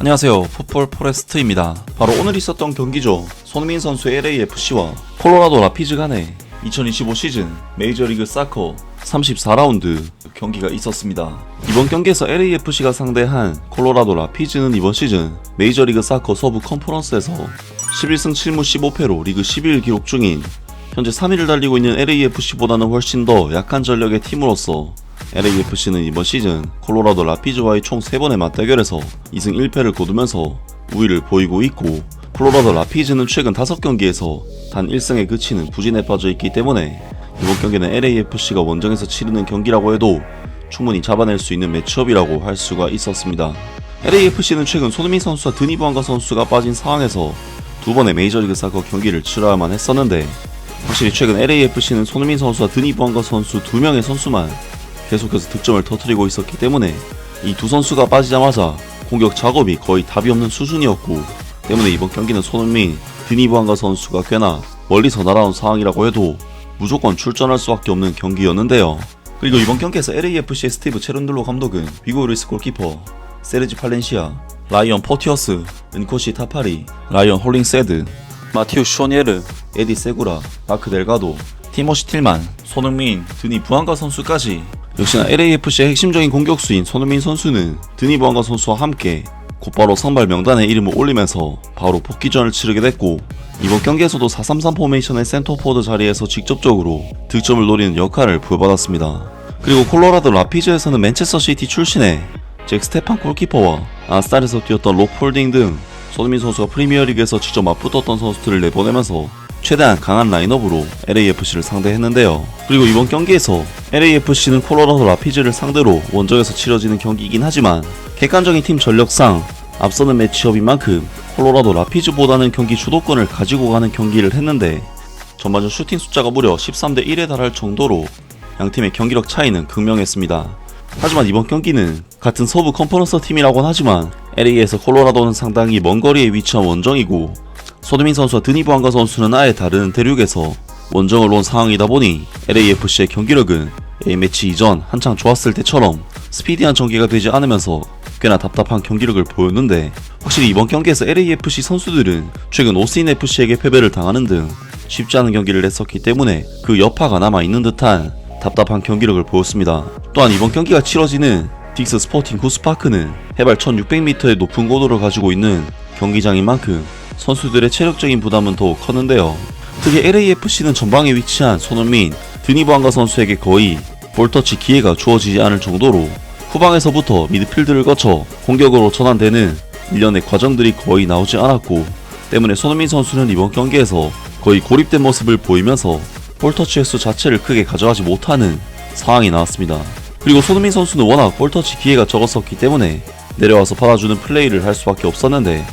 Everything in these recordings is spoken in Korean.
안녕하세요, 풋볼 포레스트입니다. 바로 오늘 있었던 경기죠. 손흥민 선수의 LAFC와 콜로라도 라피즈 간의 2025 시즌 메이저리그 사커 34라운드 경기가 있었습니다. 이번 경기에서 LAFC가 상대한 콜로라도 라피즈는 이번 시즌 메이저리그 사커 서부 컨퍼런스에서 11승 7무 15패로 리그 11위 기록 중인 현재 3위를 달리고 있는 LAFC보다는 훨씬 더 약한 전력의 팀으로서 LAFC는 이번 시즌 콜로라도 라피즈와의 총 3번의 맞대결에서 2승 1패를 거두면서 우위를 보이고 있고, 콜로라도 라피즈는 최근 5경기에서 단 1승에 그치는 부진에 빠져있기 때문에 이번 경기는 LAFC가 원정에서 치르는 경기라고 해도 충분히 잡아낼 수 있는 매치업이라고 할 수가 있었습니다. LAFC는 최근 손흥민 선수와 드니 부안가 선수가 빠진 상황에서 2번의 메이저리그 사커 경기를 치러야만 했었는데, 확실히 최근 LAFC는 손흥민 선수와 드니 부안가 선수 2명의 선수만 계속해서 득점을 터뜨리고 있었기 때문에 이 두 선수가 빠지자마자 공격 작업이 거의 답이 없는 수준이었고, 때문에 이번 경기는 손흥민, 드니 부안가 선수가 꽤나 멀리서 날아온 상황이라고 해도 무조건 출전할 수밖에 없는 경기였는데요. 그리고 이번 경기에서 LAFC의 스티브 체룬들로 감독은 비고 루이스 골키퍼, 세르지 팔렌시아, 라이언 포티어스, 은코시 타파리, 라이언 홀링세드, 마티우 슈오니에르, 에디 세구라, 마크 델가도, 티모시 틸만, 손흥민, 드니 부안가 선수까지 역시나 LAFC의 핵심적인 공격수인 손흥민 선수는 드니 부안가 선수와 함께 곧바로 선발 명단에 이름을 올리면서 바로 복귀전을 치르게 됐고, 이번 경기에서도 4-3-3 포메이션의 센터포워드 자리에서 직접적으로 득점을 노리는 역할을 부여받았습니다. 그리고 콜로라도 라피즈에서는 맨체스터 시티 출신의 잭 스테판 골키퍼와 아스탈에서 뛰었던 록 폴딩 등 손흥민 선수가 프리미어리그에서 직접 맞붙었던 선수들을 내보내면서 최대한 강한 라인업으로 LAFC를 상대했는데요. 그리고 이번 경기에서 LAFC는 콜로라도 라피즈를 상대로 원정에서 치러지는 경기이긴 하지만 객관적인 팀 전력상 앞서는 매치업인 만큼 콜로라도 라피즈보다는 경기 주도권을 가지고 가는 경기를 했는데, 전반전 슈팅 숫자가 무려 13대 1에 달할 정도로 양팀의 경기력 차이는 극명했습니다. 하지만 이번 경기는 같은 서부 컨퍼런스 팀이라고는 하지만 LA에서 콜로라도는 상당히 먼 거리에 위치한 원정이고, 손흥민 선수와 드니 부안가 선수는 아예 다른 대륙에서 원정을 온 상황이다 보니 LAFC의 경기력은 A매치 이전 한창 좋았을 때처럼 스피디한 전개가 되지 않으면서 꽤나 답답한 경기력을 보였는데, 확실히 이번 경기에서 LAFC 선수들은 최근 오스틴FC에게 패배를 당하는 등 쉽지 않은 경기를 했었기 때문에 그 여파가 남아있는 듯한 답답한 경기력을 보였습니다. 또한 이번 경기가 치러지는 딕스 스포팅 구스파크는 해발 1600m의 높은 고도를 가지고 있는 경기장인 만큼 선수들의 체력적인 부담은 더욱 컸는데요. 특히 LAFC는 전방에 위치한 손흥민, 드니 부안가 선수에게 거의 볼터치 기회가 주어지지 않을 정도로 후방에서부터 미드필드를 거쳐 공격으로 전환되는 일련의 과정들이 거의 나오지 않았고, 때문에 손흥민 선수는 이번 경기에서 거의 고립된 모습을 보이면서 볼터치 횟수 자체를 크게 가져가지 못하는 상황이 나왔습니다. 그리고 손흥민 선수는 워낙 볼터치 기회가 적었었기 때문에 내려와서 받아주는 플레이를 할 수밖에 없었는데,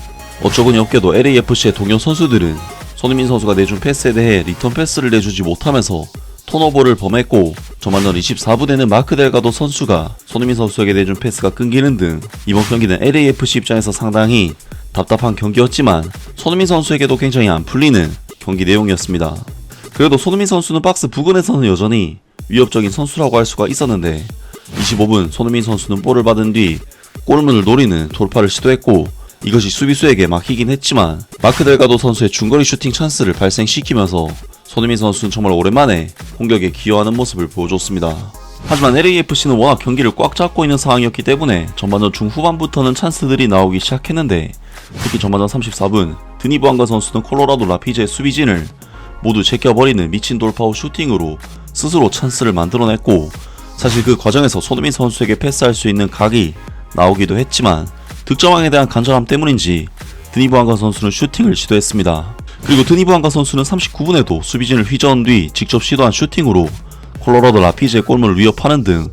어처구니 없게도 LAFC의 동료 선수들은 손흥민 선수가 내준 패스에 대해 리턴 패스를 내주지 못하면서 턴오버를 범했고, 전반전 24분에는 마크 델가도 선수가 손흥민 선수에게 내준 패스가 끊기는 등 이번 경기는 LAFC 입장에서 상당히 답답한 경기였지만 손흥민 선수에게도 굉장히 안 풀리는 경기 내용이었습니다. 그래도 손흥민 선수는 박스 부근에서는 여전히 위협적인 선수라고 할 수가 있었는데, 25분 손흥민 선수는 볼을 받은 뒤 골문을 노리는 돌파를 시도했고, 이것이 수비수에게 막히긴 했지만 마크 델가도 선수의 중거리 슈팅 찬스를 발생시키면서 손흥민 선수는 정말 오랜만에 공격에 기여하는 모습을 보여줬습니다. 하지만 LAFC는 워낙 경기를 꽉 잡고 있는 상황이었기 때문에 전반전 중후반부터는 찬스들이 나오기 시작했는데, 특히 전반전 34분 드니 부안가 선수는 콜로라도 라피즈의 수비진을 모두 제껴버리는 미친 돌파 후 슈팅으로 스스로 찬스를 만들어냈고, 사실 그 과정에서 손흥민 선수에게 패스할 수 있는 각이 나오기도 했지만 득점왕에 대한 간절함 때문인지 드니 부안가 선수는 슈팅을 시도했습니다. 그리고 드니 부안가 선수는 39분에도 수비진을 휘저은 뒤 직접 시도한 슈팅으로 콜로라도 라피즈의 골문을 위협하는 등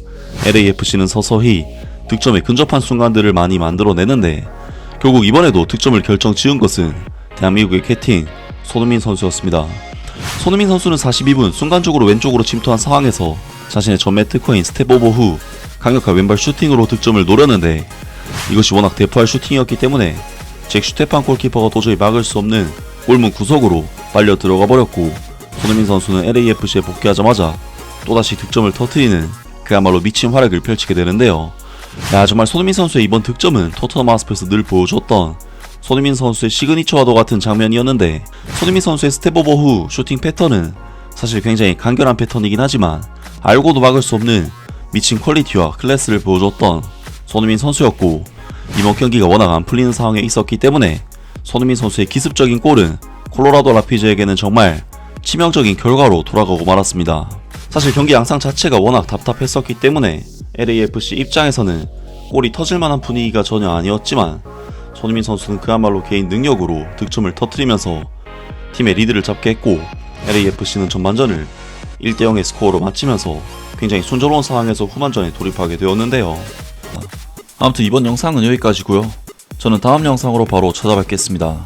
LAFC는 서서히 득점에 근접한 순간들을 많이 만들어내는데, 결국 이번에도 득점을 결정 지은 것은 대한민국의 캡틴 손흥민 선수였습니다. 손흥민 선수는 42분 순간적으로 왼쪽으로 침투한 상황에서 자신의 전매 특허인 스텝 오버 후 강력한 왼발 슈팅으로 득점을 노렸는데, 이것이 워낙 대포할 슈팅이었기 때문에 잭 슈테판 골키퍼가 도저히 막을 수 없는 골문 구석으로 빨려 들어가 버렸고, 손흥민 선수는 LAFC에 복귀하자마자 또다시 득점을 터뜨리는 그야말로 미친 활약을 펼치게 되는데요. 야, 정말 손흥민 선수의 이번 득점은 토트넘 하스퍼에서 늘 보여줬던 손흥민 선수의 시그니처와도 같은 장면이었는데, 손흥민 선수의 스텝 오버 후 슈팅 패턴은 사실 굉장히 간결한 패턴이긴 하지만 알고도 막을 수 없는 미친 퀄리티와 클래스를 보여줬던 손흥민 선수였고, 이번 경기가 워낙 안 풀리는 상황에 있었기 때문에 손흥민 선수의 기습적인 골은 콜로라도 라피즈에게는 정말 치명적인 결과로 돌아가고 말았습니다. 사실 경기 양상 자체가 워낙 답답했었기 때문에 LAFC 입장에서는 골이 터질만한 분위기가 전혀 아니었지만, 손흥민 선수는 그야말로 개인 능력으로 득점을 터뜨리면서 팀의 리드를 잡게 했고, LAFC는 전반전을 1대0의 스코어로 마치면서 굉장히 순조로운 상황에서 후반전에 돌입하게 되었는데요. 아무튼 이번 영상은 여기까지고요. 저는 다음 영상으로 바로 찾아뵙겠습니다.